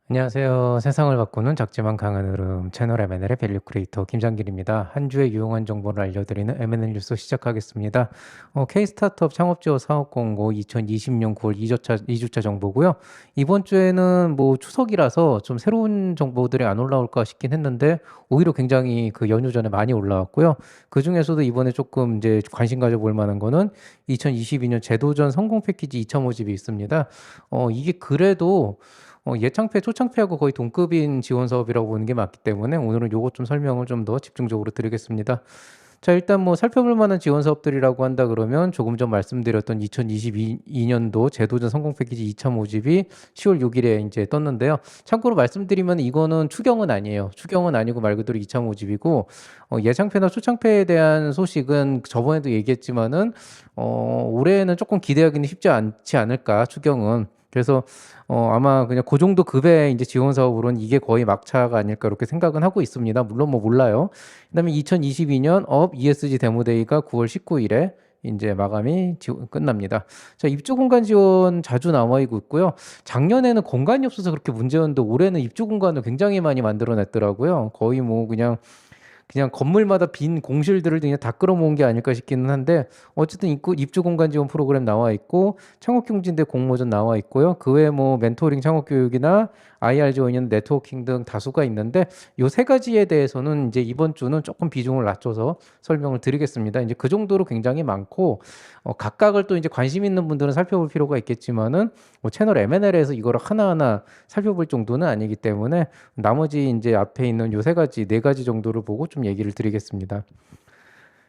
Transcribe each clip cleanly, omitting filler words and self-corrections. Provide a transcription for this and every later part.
안녕하세요. 세상을 바꾸는 작지만 강한 흐름 채널 M&L의 밸류 크리에이터 김장길입니다. 한 주의 유용한 정보를 알려드리는 M&L 뉴스 시작하겠습니다. K-스타트업 창업지원 사업 공고 2020년 9월 2주차 정보고요. 이번 주에는 뭐 추석이라서 좀 새로운 정보들이 안 올라올까 싶긴 했는데 오히려 굉장히 그 연휴 전에 많이 올라왔고요. 그 중에서도 이번에 조금 이제 관심 가져볼 만한 거는 2022년 제도전 성공 패키지 2.5집이 있습니다. 이게 그래도 예창패, 초창패하고 거의 동급인 지원 사업이라고 보는 게 맞기 때문에 오늘은 요것 좀 설명을 좀 더 집중적으로 드리겠습니다. 자, 일단 뭐 살펴볼 만한 지원 사업들이라고 한다 그러면 조금 전 말씀드렸던 2022년도 제도전 성공 패키지 2.5집이 10월 6일에 이제 떴는데요. 참고로 말씀드리면 이거는 추경은 아니에요. 추경은 아니고 말 그대로 2.5집이고 예창패나 초창패에 대한 소식은 저번에도 얘기했지만은 올해는 조금 기대하기는 쉽지 않지 않을까 추경은. 그래서 아마 그냥 그 정도 급의 이제 지원 사업으로는 이게 거의 막차가 아닐까 이렇게 생각은 하고 있습니다. 물론 뭐 몰라요. 그다음에 2022년 업 ESG 데모데이가 9월 19일에 이제 마감이 끝납니다. 자, 입주 공간 지원 자주 나와 있고요. 작년에는 공간이 없어서 그렇게 문제였는데 올해는 입주 공간을 굉장히 많이 만들어냈더라고요. 거의 뭐 그냥 건물마다 빈 공실들을 그냥 다 끌어모은 게 아닐까 싶기는 한데 어쨌든 입주 공간 지원 프로그램 나와 있고 창업경진대 공모전 나와 있고요. 그 외에 뭐 멘토링 창업교육이나 IR 지원이나 네트워킹 등 다수가 있는데 요 세 가지에 대해서는 이제 이번 주는 조금 비중을 낮춰서 설명을 드리겠습니다. 이제 그 정도로 굉장히 많고 각각을 또 이제 관심 있는 분들은 살펴볼 필요가 있겠지만은 뭐 채널 M&L에서 이거를 하나하나 살펴볼 정도는 아니기 때문에 나머지 이제 앞에 있는 요 세 가지, 네 가지 정도를 보고 좀 얘기를 드리겠습니다.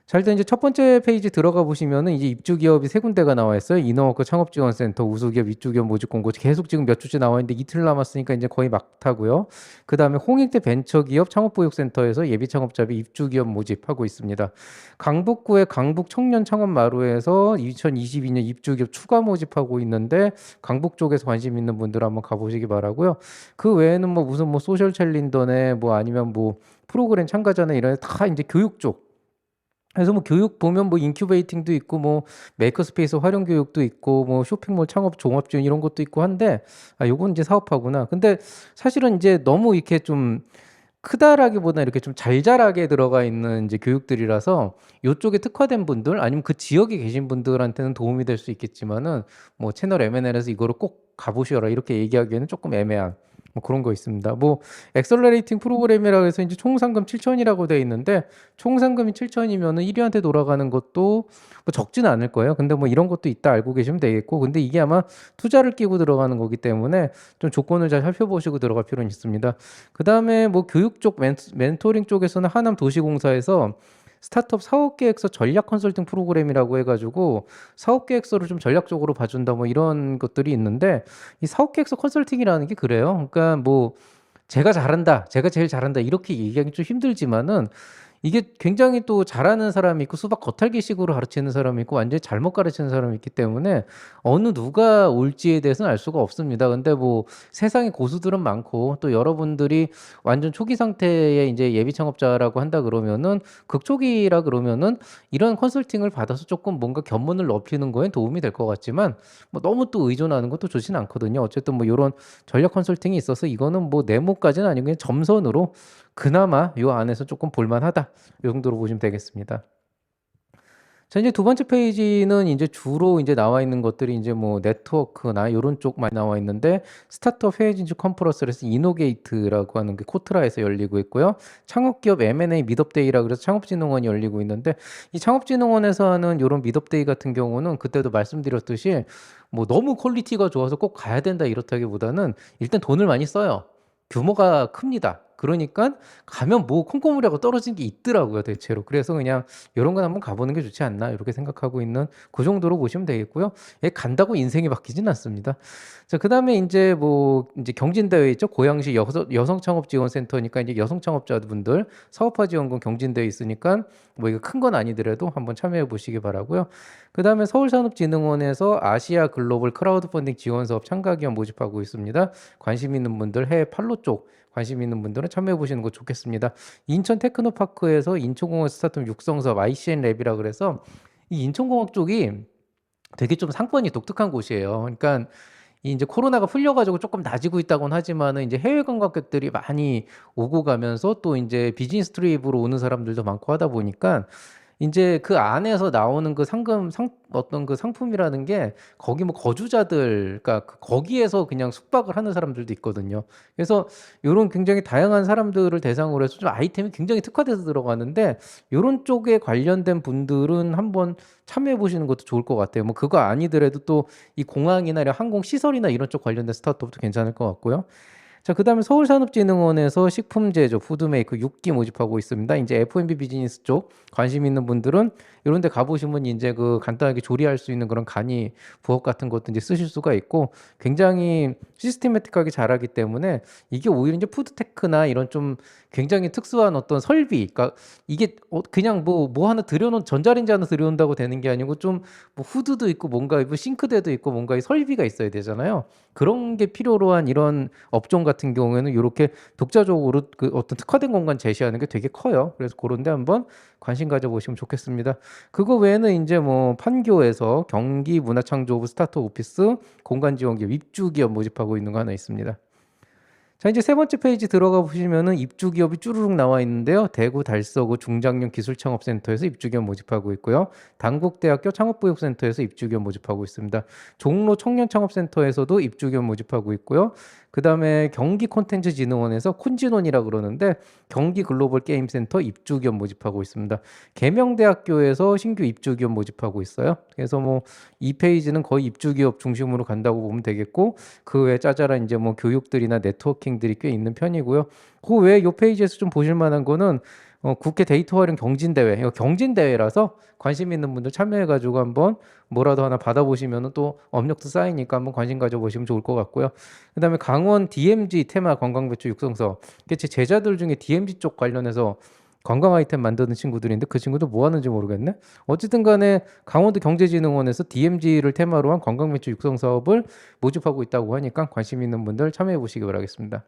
자, 일단 이제 첫 번째 페이지 들어가 보시면은 이제 입주 기업이 세 군데가 나와 있어요. 이너워크 창업지원센터, 우수기업 입주기업 모집 공고 계속 지금 몇 주째 나와 있는데 이틀 남았으니까 이제 거의 막타고요. 그 다음에 홍익대 벤처기업 창업보육센터에서 예비 창업자비 입주기업 모집하고 있습니다. 강북구의 강북 청년 창업 마루에서 2022년 입주기업 추가 모집하고 있는데 강북 쪽에서 관심 있는 분들 한번 가보시기 바라고요. 그 외에는 뭐 무슨 뭐 소셜 챌린더네 뭐 아니면 뭐 프로그램 참가자네 이런 다 이제 교육 쪽 그래서 뭐 교육 보면 뭐 인큐베이팅도 있고 뭐 메이커스페이스 활용 교육도 있고 뭐 쇼핑몰 창업 종합 지원 이런 것도 있고 한데 요건 이제 사업화구나. 근데 사실은 이제 너무 이렇게 좀 크다라기보다 이렇게 좀 잘잘하게 들어가 있는 이제 교육들이라서 요쪽에 특화된 분들 아니면 그 지역에 계신 분들한테는 도움이 될 수 있겠지만은 뭐 채널 M&L에서 이거를 꼭 가보셔라 이렇게 얘기하기에는 조금 애매한 뭐 그런 거 있습니다. 뭐 엑셀러레이팅 프로그램이라고 해서 이제 총 상금 7천이라고 돼 있는데 총 상금이 7천이면은 1위한테 돌아가는 것도 뭐 적지는 않을 거예요. 근데 뭐 이런 것도 있다 알고 계시면 되겠고 근데 이게 아마 투자를 끼고 들어가는 거기 때문에 좀 조건을 잘 살펴보시고 들어갈 필요는 있습니다. 그 다음에 뭐 교육 쪽 멘토링 쪽에서는 하남도시공사에서 스타트업 사업계획서 전략 컨설팅 프로그램이라고 해가지고 사업계획서를 좀 전략적으로 봐준다 뭐 이런 것들이 있는데 이 사업계획서 컨설팅이라는 게 그래요. 그러니까 뭐 제가 잘한다, 제가 제일 잘한다 이렇게 얘기하기 좀 힘들지만은 이게 굉장히 또 잘하는 사람이 있고 수박 겉핥기식으로 가르치는 사람이 있고 완전히 잘못 가르치는 사람이 있기 때문에 어느 누가 옳지에 대해서는 알 수가 없습니다. 근데 뭐 세상에 고수들은 많고 또 여러분들이 완전 초기 상태의 이제 예비 창업자라고 한다 그러면은 극초기라 그러면은 이런 컨설팅을 받아서 조금 뭔가 견문을 넓히는 거에 도움이 될 것 같지만 뭐 너무 또 의존하는 것도 좋진 않거든요. 어쨌든 뭐 이런 전략 컨설팅이 있어서 이거는 뭐 네모까지는 아니고 그냥 점선으로 그나마 요 안에서 조금 볼만하다. 요 정도로 보시면 되겠습니다. 자, 이제 두 번째 페이지는 이제 주로 이제 나와 있는 것들이 이제 뭐 네트워크나 요런 쪽 많이 나와 있는데 스타트업 해외 진출 컨퍼런스에서 이노게이트라고 하는 게 코트라에서 열리고 있고요. 창업기업 M&A 미덥데이라 그래서 창업진흥원이 열리고 있는데 이 창업진흥원에서 하는 요런 미덥데이 같은 경우는 그때도 말씀드렸듯이 뭐 너무 퀄리티가 좋아서 꼭 가야 된다 이렇다기보다는 일단 돈을 많이 써요. 규모가 큽니다. 그러니까 가면 뭐 콩고물하고 떨어진 게 있더라고요, 대체로. 그래서 그냥 요런 건 한번 가보는 게 좋지 않나 이렇게 생각하고 있는 그 정도로 보시면 되겠고요. 예, 간다고 인생이 바뀌진 않습니다. 자, 그다음에 이제 뭐 이제 경진대회 있죠. 고양시 여성 창업 지원 센터니까 이제 여성 창업자분들 사업화 지원금 경진대회 있으니까 뭐 이거 큰 건 아니더라도 한번 참여해 보시기 바라고요. 그다음에 서울산업진흥원에서 아시아 글로벌 크라우드 펀딩 지원 사업 참가 기업 모집하고 있습니다. 관심 있는 분들 해외 팔로 쪽 관심 있는 분들은 참여해 보시는 거 좋겠습니다. 인천 테크노파크에서 인천공업 스타트업 육성 사업 ICN 랩이라 그래서 이 인천공업 쪽이 되게 좀 상권이 독특한 곳이에요. 그러니까 이제 코로나가 풀려 가지고 조금 나아지고 있다고는 하지만은 이제 해외 관광객들이 많이 오고 가면서 또 이제 비즈니스 트립으로 오는 사람들도 많고 하다 보니까 인제 그 안에서 나오는 그 상금 상 어떤 그 상품이라는 게 거기 뭐 거주자들, 그러니까 거기에서 그냥 숙박을 하는 사람들도 있거든요. 그래서 요런 굉장히 다양한 사람들을 대상으로 해서 좀 아이템이 굉장히 특화돼서 들어가는데, 요런 쪽에 관련된 분들은 한번 참여해 보시는 것도 좋을 것 같아요. 뭐 그거 아니더라도 또 이 공항이나 이런 항공 시설이나 이런 쪽 관련된 스타트업도 괜찮을 것 같고요. 자, 그다음에 서울산업진흥원에서 식품 제조, 푸드메이커 6기 모집하고 있습니다. 인제 F&B 비즈니스 쪽 관심 있는 분들은 요런 데 가 보시면 인제 그 간단하게 조리할 수 있는 그런 간이 부엌 같은 것도 인제 쓰실 수가 있고, 굉장히 시스테매틱하게 잘하기 때문에 이게 오히려 인제 푸드테크나 이런 좀 굉장히 특수한 어떤 설비, 그러니까 이게 그냥 뭐 하나 들여 놓은, 전자레인지 하나 들여 놓는다고 되는 게 아니고 좀 뭐 후드도 있고 뭔가 뭐 싱크대도 있고 뭔가 이 설비가 있어야 되잖아요. 그런 게 필요로 한 이런 업종 같은 경우에는 요렇게 독자적으로 그 어떤 특화된 공간 제시하는 게 되게 커요. 그래서 고런 데 한번 관심 가져 보시면 좋겠습니다. 그거 외에는 인제 뭐 판교에서 경기문화창조부 스타트업 오피스 공간지원기업 입주기업 모집하고 있는 거 하나 있습니다. 자, 이제 세 번째 페이지 들어가 보시면은 입주 기업이 쭈루룩 나와 있는데요. 대구 달서구 중장년 기술창업센터에서 입주 기업 모집하고 있고요. 단국대학교 창업보육센터에서 입주 기업 모집하고 있습니다. 종로 청년창업센터에서도 입주 기업 모집하고 있고요. 그다음에 경기 콘텐츠진흥원에서 콘진원이라 그러는데 경기 글로벌 게임센터 입주 기업 모집하고 있습니다. 계명대학교에서 신규 입주 기업 모집하고 있어요. 그래서 뭐 이 페이지는 거의 입주 기업 중심으로 간다고 보면 되겠고, 그 외에 짜잘한 이제 뭐 교육들이나 네트워킹들이 꽤 있는 편이고요. 그 외에 요 페이지에서 좀 보실 만한 거는 국회 데이터 활용 경진대회, 이거 경진대회라서 관심 있는 분들 참여해 가지고 한번 뭐라도 하나 받아보시면은 또 업력도 쌓이니까 한번 관심 가져보시면 좋을 것 같고요. 그다음에 강원 DMZ 테마 관광배추 육성서, 이게 제 제자들 중에 DMZ 쪽 관련해서 관광 아이템 만드는 친구들인데 그 친구들 뭐 하는지 모르겠네. 어쨌든 간에 강원도 경제진흥원에서 DMZ를 테마로 한 관광매출 육성 사업을 모집하고 있다고 하니까 관심 있는 분들 참여해 보시기 바라겠습니다.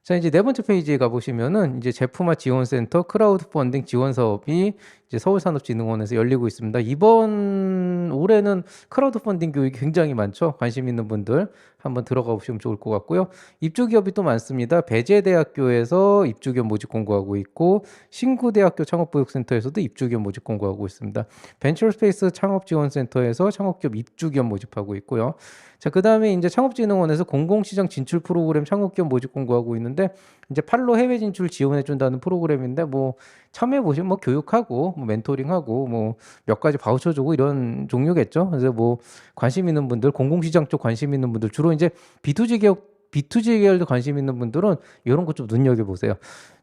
자, 이제 네 번째 페이지에 가보시면은 이제 제품화 지원센터 크라우드 펀딩 지원 사업이 이제 서울산업진흥원에서 열리고 있습니다. 이번 올해는 크라우드 펀딩 교육이 굉장히 많죠. 관심 있는 분들 한번 들어가 보시면 좋을 것 같고요. 입주 기업이 또 많습니다. 배재대학교에서 입주 기업 모집 공고하고 있고, 신구대학교 창업보육센터에서도 입주 기업 모집 공고하고 있습니다. 벤처스페이스 창업지원센터에서 창업기업 입주 기업 모집하고 있고요. 자, 그다음에 인제 창업진흥원에서 공공시장 진출 프로그램 창업기업 모집 공고하고 있는데, 인제 팔로 해외 진출 지원해 준다는 프로그램인데, 뭐 참여해 보시면 뭐 교육하고 뭐 멘토링하고 뭐 몇 가지 바우처 주고 이런 종류겠죠. 그래서 뭐 관심 있는 분들, 공공시장 쪽 관심 있는 분들, 주로 인제 B2G 계열도 관심 있는 분들은 요런 것 좀 눈여겨 보세요.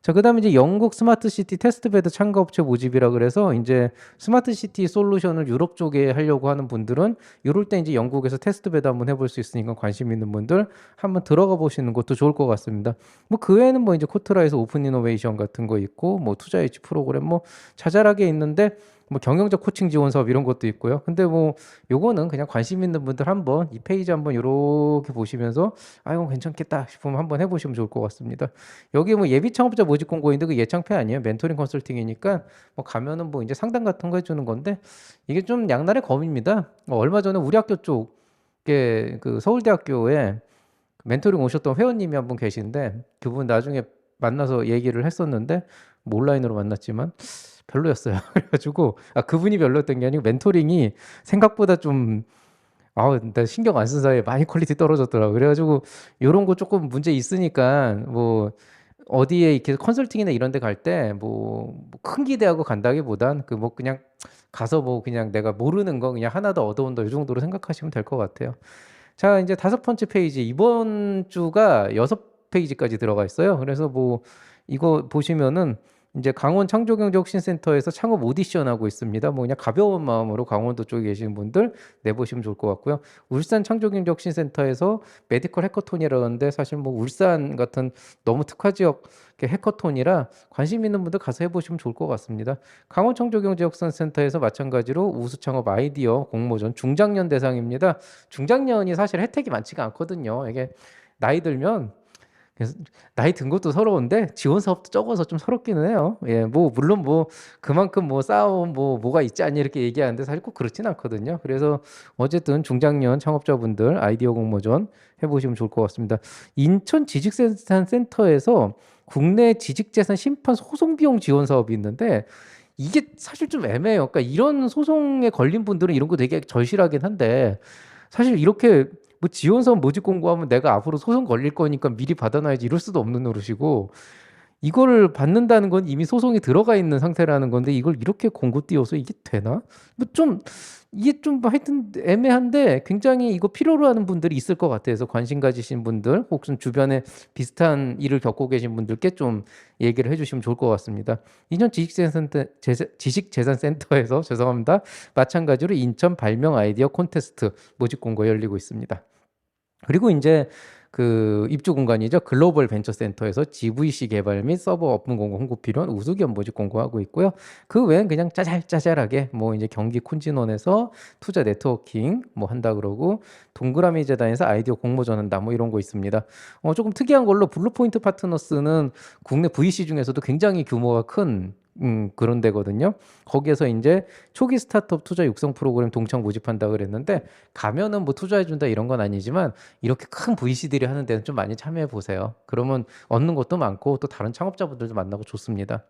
자, 그다음에 이제 영국 스마트시티 테스트베드 참가업체 모집이라 그래서 인제 스마트시티 솔루션을 유럽 쪽에 하려고 하는 분들은 요럴 때 인제 영국에서 테스트베드 한번 해볼 수 있으니까 관심 있는 분들 한번 들어가 보시는 것도 좋을 것 같습니다. 뭐 그 외에는 뭐 인제 코트라에서 오픈 이노베이션 같은 거 있고, 뭐 투자 유치 프로그램 뭐 자잘하게 있는데, 뭐 경영자 코칭 지원 사업 이런 것도 있고요. 근데 뭐 요거는 그냥 관심 있는 분들 한번 이 페이지 한번 요렇게 보시면서 '아, 이거 괜찮겠다.' 싶으면 한번 해 보시면 좋을 것 같습니다. 여기 뭐 예비 창업자 모집 공고인데 그 예창패 아니에요. 멘토링 컨설팅이니까 뭐 가면은 뭐 인제 상담 같은 거 해 주는 건데, 이게 좀 양날의 검입니다. 얼마 전에 우리 학교 쪽에 그 서울대학교에 멘토링 오셨던 회원님이 한 분 계신데, 그분 나중에 만나서 얘기를 했었는데, 뭐 온라인으로 만났지만 별로였어요. 그래 가지고, 그분이 별로였던 게 아니고 멘토링이 생각보다 좀, 나 신경 안 쓴 사이에 많이 퀄리티 떨어졌더라고요. 그래 가지고 요런 거 쪼끔 문제 있으니까 뭐 어디에 이렇게 컨설팅이나 이런 데 갈 때 뭐 큰 기대하고 간다기보단 그 뭐 그냥 가서 뭐 그냥 내가 모르는 거 그냥 하나 더 얻어온다 요 정도로 생각하시면 될 것 같아요. 자, 인제 다섯 번째 페이지, 이번 주가 6페이지까지 들어가 있어요. 그래서 뭐 이거 보시면은 인제 강원 창조경제혁신센터에서 창업 오디션 하고 있습니다. 뭐 그냥 가벼운 마음으로 강원도 쪽에 계시는 분들 내 보시면 좋을 것 같고요. 울산 창조경제혁신센터에서 메디컬 해커톤이라는데, 사실 뭐 울산 같은 너무 특화 지역 해커톤이라 관심 있는 분들 가서 해 보시면 좋을 것 같습니다. 강원 창조경제혁신센터에서 마찬가지로 우수창업 아이디어 공모전 중장년 대상입니다. 중장년이 사실 혜택이 많지가 않거든요. 이게 나이 들면 그래서 나이 든 것도 서러운데 지원 사업도 적어서 좀 서럽기는 해요. 예, 뭐 물론 뭐 그만큼 뭐 쌓아온 뭐가 있지 않니 이렇게 얘기하는데 사실 꼭 그렇진 않거든요. 그래서 어쨌든 중장년 창업자분들 아이디어 공모전 해보시면 좋을 것 같습니다. 인천 지식재산센터에서 국내 지식재산 심판 소송 비용 지원 사업이 있는데 이게 사실 좀 애매해요. 그러니까 이런 소송에 걸린 분들은 이런 거 되게 절실하긴 한데 사실 이렇게 뭐 지원사업 모집 공고하면 내가 앞으로 소송 걸릴 거니까 미리 받아놔야지 이럴 수도 없는 노릇이고 이거를 받는다는 건 이미 소송이 들어가 있는 상태라는 건데 이걸 이렇게 공고 띄워서 이게 되나? 뭐 좀 이게 좀 하여튼 애매한데 굉장히 이거 필요로 하는 분들이 있을 것 같아서 관심 가지신 분들 혹은 주변에 비슷한 일을 겪고 계신 분들께 좀 얘기를 해주시면 좋을 것 같습니다. 인천 지식재산센터에서 죄송합니다. 마찬가지로 인천 발명 아이디어 콘테스트 모집 공고 열리고 있습니다. 그리고 이제 그 입주 공간이죠. 글로벌 벤처 센터에서 GVC 개발 및 서버 업무 공고 홍보 필요한 우수기업 모집 공고하고 있고요. 그 외엔 그냥 짜잘짜잘하게 뭐 이제 경기 쿤진원에서 투자 네트워킹 뭐 한다 그러고 동그라미 재단에서 아이디어 공모전 한다 뭐 이런 거 있습니다. 조금 특이한 걸로 블루포인트 파트너스는 국내 VC 중에서도 굉장히 규모가 큰 그런 데거든요. 거기에서 이제 초기 스타트업 투자 육성 프로그램 동창 모집한다 그랬는데 가면은 뭐 투자해준다 이런 건 아니지만 이렇게 큰 VC들이 하는 데는 좀 많이 참여해 보세요. 그러면 얻는 것도 많고 또 다른 창업자분들도 만나고 좋습니다.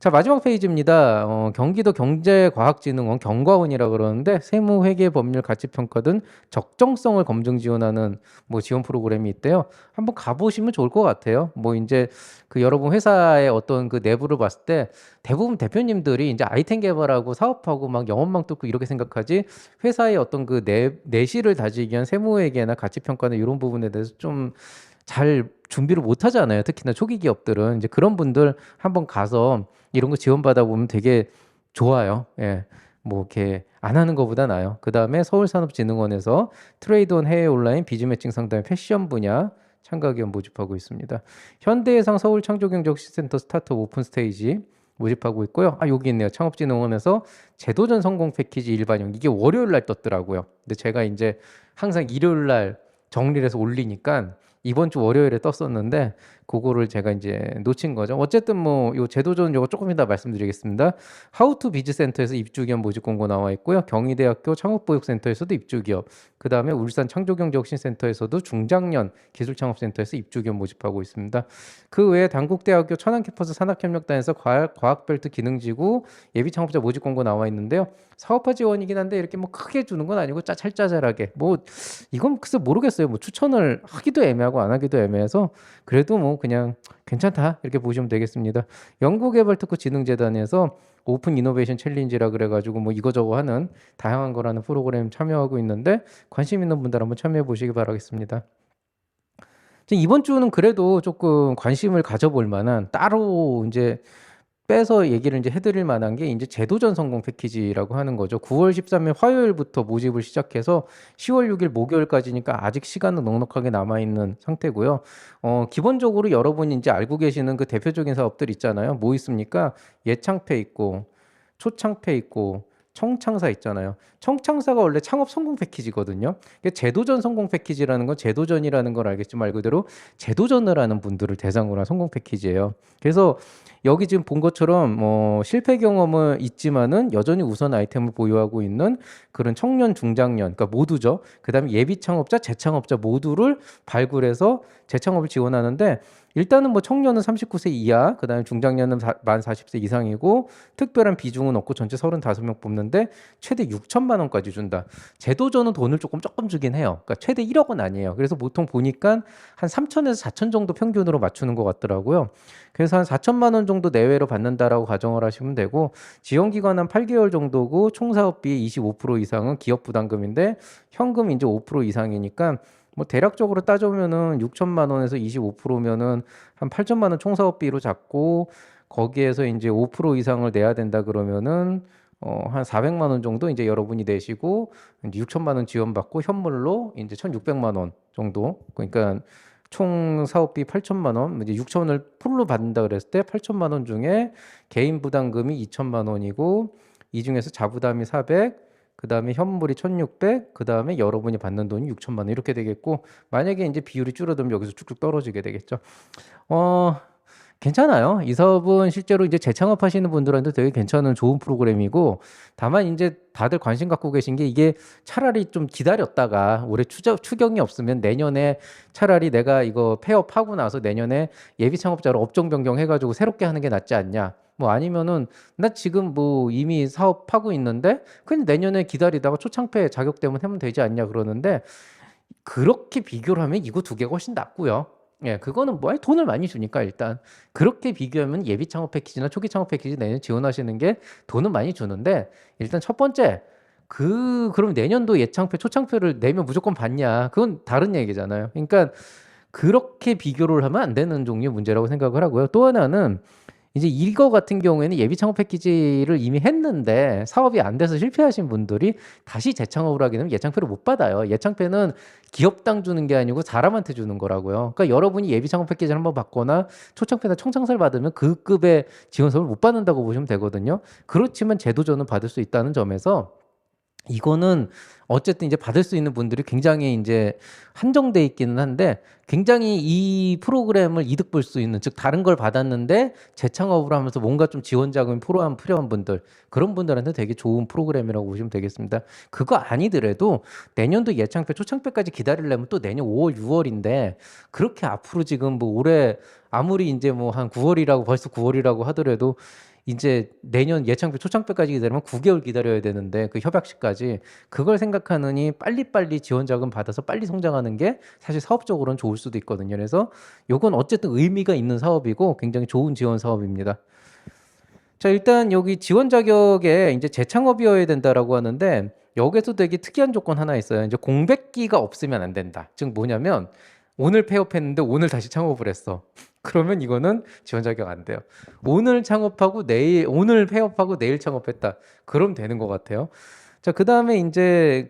자, 마지막 페이지입니다. 경기도 경제과학진흥원 경과원이라 그러는데 세무회계법률가치평가 등 적정성을 검증 지원하는 뭐 지원 프로그램이 있대요. 한번 가보시면 좋을 것 같아요. 뭐 이제 그 여러분 회사의 어떤 그 내부를 봤을 때 대부분 대표님들이 이제 아이템 개발하고 사업하고 막 영업망 뚫고 이렇게 생각하지 회사의 어떤 그 내실을 다지기 위한 세무회계나 가치평가나 이런 부분에 대해서 좀 잘 준비를 못 하잖아요. 특히나 초기 기업들은 이제 그런 분들 한번 가서 이런 거 지원받아 보면 되게 좋아요. 예. 뭐 이렇게 안 하는 것보다 나아요. 그다음에 서울산업진흥원에서 트레이드온 해외 온라인 비즈 매칭 상담 패션 분야 참가 기업 모집하고 있습니다. 현대해상 서울창조경제혁신센터 스타트업 오픈 스테이지 모집하고 있고요. 아, 여기 있네요. 창업진흥원에서 제도전 성공 패키지 일반형 이게 월요일 날 떴더라고요. 근데 제가 이제 항상 일요일 날 정리를 해서 올리니까 이번 주 월요일에 떴었는데 그거를 제가 이제 놓친 거죠. 어쨌든 뭐 요 제도전 요거 조금 이따 말씀드리겠습니다. 하우투 비즈센터에서 입주기업 모집 공고 나와 있고요. 경희대학교 창업보육센터에서도 입주기업, 그 다음에 울산 창조경제혁신센터에서도 중장년 기술창업센터에서 입주기업 모집하고 있습니다. 그 외에 단국대학교 천안캠퍼스 산학협력단에서 과학벨트 기능지구 예비창업자 모집 공고 나와 있는데요. 사업화 지원이긴 한데 이렇게 뭐 크게 주는 건 아니고 짜잘짜잘하게 뭐 이건 글쎄 모르겠어요. 뭐 추천을 하기도 애매하고 안 하기도 애매해서 그래도 뭐 그냥 괜찮다 이렇게 보시면 되겠습니다. 연구개발특허진흥재단에서 오픈 이노베이션 챌린지라 그래가지고 뭐 이거저거 하는 다양한 거라는 프로그램 참여하고 있는데 관심 있는 분들 한번 참여해 보시기 바라겠습니다. 이번 주는 그래도 조금 관심을 가져볼 만한 따로 이제 빼서 얘기를 이제 해드릴 만한 게 이제 제도전 성공 패키지라고 하는 거죠. 9월 13일 화요일부터 모집을 시작해서 10월 6일 목요일까지니까 아직 시간은 넉넉하게 남아 있는 상태고요. 기본적으로 여러분이 이제 알고 계시는 그 대표적인 사업들 있잖아요. 뭐 있습니까? 예창패 있고 초창패 있고 청창사 있잖아요. 청창사가 원래 창업 성공 패키지거든요. 제도전 성공 패키지라는 건 제도전이라는 걸 알겠지만 말 그대로 제도전을 하는 분들을 대상으로 한 성공 패키지예요. 그래서 여기 지금 본 것처럼 실패 경험은 있지만은 여전히 우선 아이템을 보유하고 있는 그런 청년 중장년, 그러니까 모두죠. 그다음에 예비 창업자, 재창업자 모두를 발굴해서 재창업을 지원하는데 일단은 뭐 청년은 39세 이하, 그다음에 중장년은 만 40세 이상이고 특별한 비중은 없고 전체 35명 뽑는데 최대 6천만 원까지 준다. 제도전은 돈을 조금 주긴 해요. 그러니까 최대 1억 원 아니에요. 그래서 보통 보니까 한 3천에서 4천 정도 평균으로 맞추는 것 같더라고요. 그래서 한 4천만 원 정도 내외로 받는다라고 가정을 하시면 되고 지원 기간 한 8개월 정도고 총 사업비 25% 이상은 기업 부담금인데 현금 이제 5% 이상이니까 뭐 대략적으로 따져보면은 6천만 원에서 25%면은 한 8천만 원 총사업비로 잡고 거기에서 이제 5% 이상을 내야 된다 그러면은 한 400만 원 정도 이제 여러분이 내시고 이제 6천만 원 지원받고 현물로 이제 1,600만 원 정도 그러니까 총 사업비 8천만 원 이제 6천을 풀로 받는다 그랬을 때 8천만 원 중에 개인 부담금이 2천만 원이고 이 중에서 자부담이 400 그다음에 현물이 1,600, 그다음에 여러분이 받는 돈이 6천만 원 이렇게 되겠고, 만약에 이제 비율이 줄어들면 여기서 쭉쭉 떨어지게 되겠죠. 어, 괜찮아요. 이 사업은 실제로 이제 재창업하시는 분들한테 되게 괜찮은 좋은 프로그램이고, 다만 이제 다들 관심 갖고 계신 게, 이게 차라리 좀 기다렸다가 올해 추경이 없으면 내년에 차라리 내가 이거 폐업하고 나서 내년에 예비 창업자로 업종 변경해가지고 새롭게 하는 게 낫지 않냐. 뭐 아니면은 나 지금 뭐 이미 사업하고 있는데 그냥 내년에 기다리다가 초창패 자격 때문에 하면 되지 않냐 그러는데, 그렇게 비교를 하면 이거 두 개가 훨씬 낫고요. 예, 그거는 뭐 돈을 많이 주니까 일단 그렇게 비교하면 예비 창업 패키지나 초기 창업 패키지 내년 지원하시는 게 돈은 많이 주는데, 일단 첫 번째 그럼 내년도 예창패 초창패를 내면 무조건 받냐, 그건 다른 얘기잖아요. 그러니까 그렇게 비교를 하면 안 되는 종류의 문제라고 생각을 하고요. 또 하나는 이제 이거 같은 경우에는 예비 창업 패키지를 이미 했는데 사업이 안 돼서 실패하신 분들이 다시 재창업을 하게 되면 예창패를 못 받아요. 예창패는 기업당 주는 게 아니고 사람한테 주는 거라고요. 그러니까 여러분이 예비 창업 패키지를 한번 받거나 초창패나 총창사를 받으면 그 급의 지원서를 못 받는다고 보시면 되거든요. 그렇지만 제도전은 받을 수 있다는 점에서 이거는 어쨌든 이제 받을 수 있는 분들이 굉장히 이제 한정돼 있기는 한데, 굉장히 이 프로그램을 이득 볼 수 있는, 즉 다른 걸 받았는데 재창업을 하면서 뭔가 좀 지원 자금이 필요한 분들, 그런 분들한테 되게 좋은 프로그램이라고 보시면 되겠습니다. 그거 아니더라도 내년도 예창패 초창패까지 기다리려면 또 내년 5월 6월인데, 그렇게 앞으로 지금 뭐 올해 아무리 이제 뭐 한 9월이라고 벌써 9월이라고 하더라도 이제 내년 예창표 초창표까지 기다리면 9개월 기다려야 되는데, 그 협약식까지 그걸 생각하느니 빨리빨리 지원 자금 받아서 빨리 성장하는 게 사실 사업적으로는 좋을 수도 있거든요. 그래서 요건 어쨌든 의미가 있는 사업이고 굉장히 좋은 지원 사업입니다. 자, 일단 여기 지원 자격에 이제 재창업이어야 된다라고 하는데, 여기서 되게 특이한 조건 하나 있어요. 이제 공백기가 없으면 안 된다. 즉 뭐냐면 오늘 폐업했는데 오늘 다시 창업을 했어. 그러면 이거는 지원 자격 안 돼요. 오늘 창업하고 오늘 폐업하고 내일 창업했다. 그럼 되는 것 같아요. 자, 그다음에 이제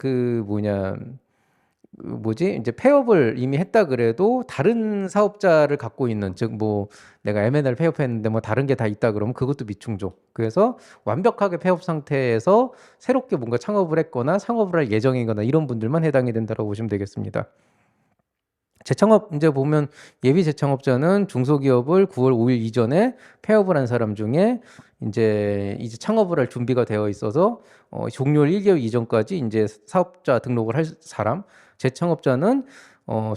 이제 폐업을 이미 했다 그래도 다른 사업자를 갖고 있는, 즉 뭐 내가 M&A 폐업했는데 뭐 다른 게 다 있다 그러면 그것도 미충족. 그래서 완벽하게 폐업 상태에서 새롭게 뭔가 창업을 했거나 창업을 할 예정이거나 이런 분들만 해당이 된다고 보시면 되겠습니다. 재창업 이제 보면, 예비 재창업자는 중소기업을 9월 5일 이전에 폐업을 한 사람 중에 이제 창업을 할 준비가 되어 있어서 종료일 1개월 이전까지 이제 사업자 등록을 할 사람. 재창업자는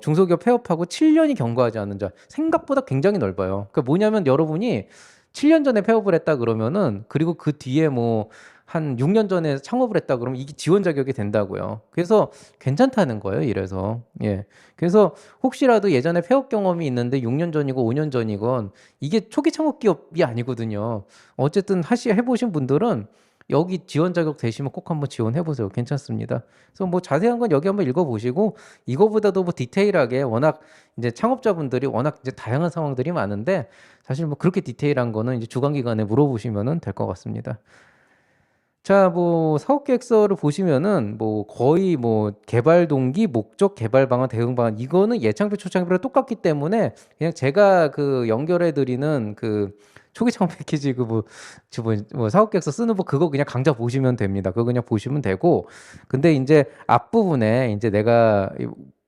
중소기업 폐업하고 7년이 경과하지 않은 자. 생각보다 굉장히 넓어요. 그러니까 뭐냐면 여러분이 7년 전에 폐업을 했다 그러면은, 그리고 그 뒤에 뭐 한 6년 전에 창업을 했다 그러면 이게 지원 자격이 된다고요. 그래서 괜찮다는 거예요. 이래서 예. 그래서 혹시라도 예전에 폐업 경험이 있는데 6년 전이고 5년 전이건 이게 초기 창업 기업이 아니거든요. 어쨌든 해보신 분들은 여기 지원 자격 되시면 꼭 한번 지원해 보세요. 괜찮습니다. 그래서 뭐 자세한 건 여기 한번 읽어보시고, 이거보다도 뭐 디테일하게, 워낙 이제 창업자분들이 워낙 이제 다양한 상황들이 많은데 사실 뭐 그렇게 디테일한 거는 이제 주관기관에 물어보시면 될 것 같습니다. 자, 뭐 사업계획서를 보시면은 뭐 거의 뭐 개발 동기, 목적, 개발 방안, 대응 방안, 이거는 예창표, 초창표랑 똑같기 때문에 그냥 제가 그 연결해 드리는 그 초기 창업 패키지 뭐 사업계획서 쓰는 거 그거 그냥 강좌 보시면 됩니다. 그거 그냥 보시면 되고, 근데 이제 앞부분에 이제 내가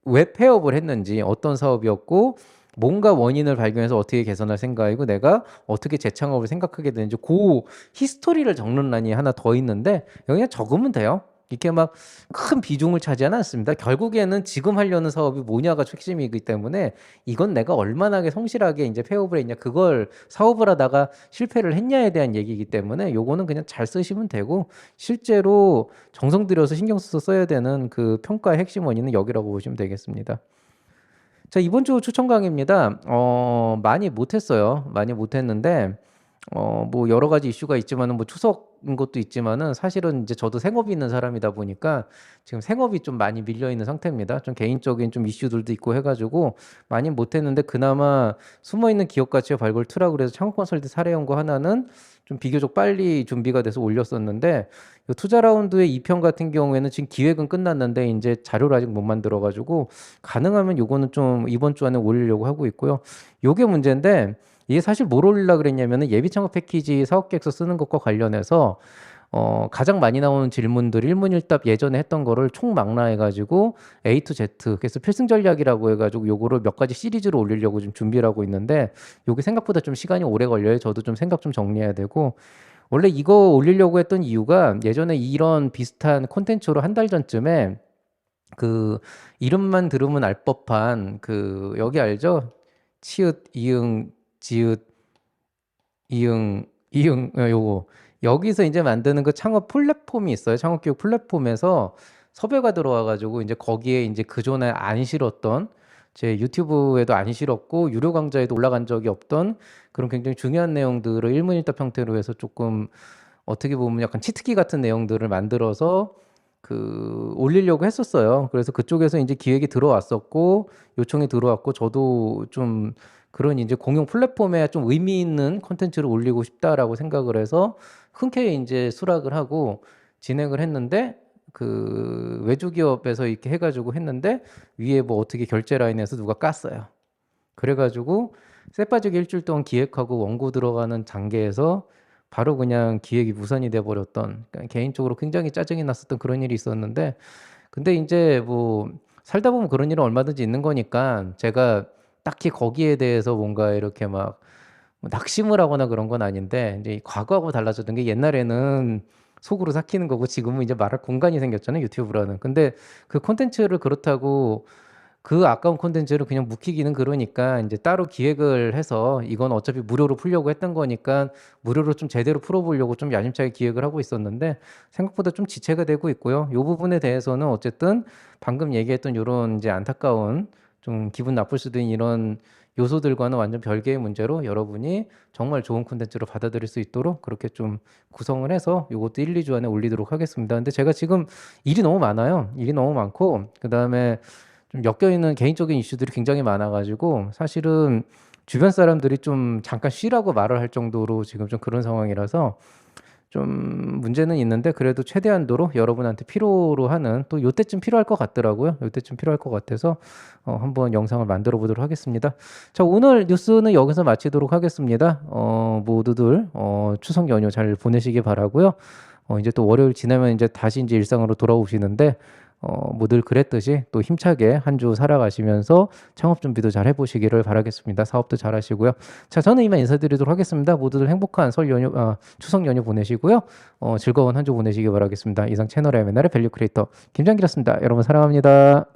왜 폐업을 했는지, 어떤 사업이었고 뭔가 원인을 발견해서 어떻게 개선할 생각이고 내가 어떻게 재창업을 생각하게 되는지, 그 히스토리를 적는 란이 하나 더 있는데 여기 그냥 적으면 돼요. 이렇게 막 큰 비중을 차지하지 않습니다. 결국에는 지금 하려는 사업이 뭐냐가 핵심이기 때문에, 이건 내가 얼마나 성실하게 이제 폐업을 했냐, 그걸 사업을 하다가 실패를 했냐에 대한 얘기이기 때문에 요거는 그냥 잘 쓰시면 되고, 실제로 정성 들여서 신경 써서 써야 되는 그 평가의 핵심 원인은 여기라고 보시면 되겠습니다. 자, 이번 주 추천 강의입니다. 많이 못했어요. 많이 못했는데, 뭐 여러 가지 이슈가 있지만은, 뭐 추석인 것도 있지만은, 사실은 이제 저도 생업이 있는 사람이다 보니까 지금 생업이 좀 많이 밀려 있는 상태입니다. 좀 개인적인 좀 이슈들도 있고 해가지고 많이 못했는데, 그나마 숨어 있는 기업 가치의 발굴 투라 그래서 창업 컨설팅 사례 연구 하나는 좀 비교적 빨리 준비가 돼서 올렸었는데, 이 투자 라운드의 2편 같은 경우에는 지금 기획은 끝났는데 이제 자료를 아직 못 만들어 가지고, 가능하면 요거는 좀 이번 주 안에 올리려고 하고 있고요. 요게 문제인데, 이게 사실 뭘 올리려고 그랬냐면은 예비 창업 패키지 사업 계획서 쓰는 것과 관련해서 가장 많이 나오는 질문들 일문일답 예전에 했던 거를 총망라해 가지고 A to Z 그래서 필승 전략이라고 해 가지고 요거를 몇 가지 시리즈로 올리려고 지금 준비를 하고 있는데 요게 생각보다 좀 시간이 오래 걸려요. 저도 좀 생각 좀 정리해야 되고 원래 이거 올리려고 했던 이유가 예전에 이런 비슷한 콘텐츠로 한 달 전쯤에 그 이름만 들으면 알 법한 그 여기 알죠? 치읓 이응 지읒 이응 요거 여기서 이제 만드는 그 창업 플랫폼이 있어요. 창업 교육 플랫폼에서 섭외가 들어와 가지고 이제 거기에 이제 그전에 안 실었던 제 유튜브에도 안 실었고 유료 강좌에도 올라간 적이 없던 그런 굉장히 중요한 내용들을 일문일답 형태로 해서 조금 어떻게 보면 약간 치트키 같은 내용들을 만들어서 그 올리려고 했었어요. 그래서 그쪽에서 이제 기획이 들어왔었고 요청이 들어왔고 저도 좀 그런 이제 공용 플랫폼에 좀 의미 있는 콘텐츠를 올리고 싶다라고 생각을 해서 흔쾌히 이제 수락을 하고 진행을 했는데 그 외주 기업에서 이렇게 해가지고 했는데 위에 뭐 어떻게 결제 라인에서 누가 깠어요. 그래가지고 쎄빠지게 일주일 동안 기획하고 원고 들어가는 단계에서 바로 그냥 기획이 무산이 돼버렸던 그러니까 개인적으로 굉장히 짜증이 났었던 그런 일이 있었는데 근데 이제 뭐 살다 보면 그런 일은 얼마든지 있는 거니까 제가 딱히 거기에 대해서 뭔가 이렇게 막뭐 낙심을 하거나 그런 건 아닌데 이제 과거하고 달라졌던 게 옛날에는 속으로 삭히는 거고 지금은 이제 말할 공간이 생겼잖아요 유튜브라는. 근데 그 콘텐츠를 그렇다고 그 아까운 콘텐츠를 그냥 묵히기는 그러니까 이제 따로 기획을 해서 이건 어차피 무료로 풀려고 했던 거니까 무료로 좀 제대로 풀어보려고 좀 야심차게 기획을 하고 있었는데 생각보다 좀 지체가 되고 있고요. 요 부분에 대해서는 어쨌든 방금 얘기했던 요런 이제 안타까운 좀 기분 나쁠 수도 있는 이런 요소들과는 완전 별개의 문제로 여러분이 정말 좋은 콘텐츠로 받아들일 수 있도록 그렇게 좀 구성을 해서 요것도 1, 2주 안에 올리도록 하겠습니다. 근데 제가 지금 일이 너무 많아요. 일이 너무 많고 그다음에 좀 엮여 있는 개인적인 이슈들이 굉장히 많아 가지고 사실은 주변 사람들이 좀 잠깐 쉬라고 말을 할 정도로 지금 좀 그런 상황이라서 좀 문제는 있는데 그래도 최대한도로 여러분한테 필요로 하는 또 요때쯤 필요할 것 같더라고요. 요때쯤 필요할 것 같아서 한번 영상을 만들어 보도록 하겠습니다. 자, 오늘 뉴스는 여기서 마치도록 하겠습니다. 모두들 추석 연휴 잘 보내시기 바라고요. 이제 또 월요일 지나면 이제 다시 이제 일상으로 돌아오시는데 뭐 늘 그랬듯이 또 힘차게 한 주 살아가시면서 창업 준비도 잘 해보시기를 바라겠습니다. 사업도 잘 하시고요. 자, 저는 이만 인사드리도록 하겠습니다. 모두들 행복한 설 연휴, 추석 연휴 보내시고요. 즐거운 한 주 보내시기 바라겠습니다. 이상 채널의 맨날의 밸류 크리에이터 김장기였습니다. 여러분 사랑합니다.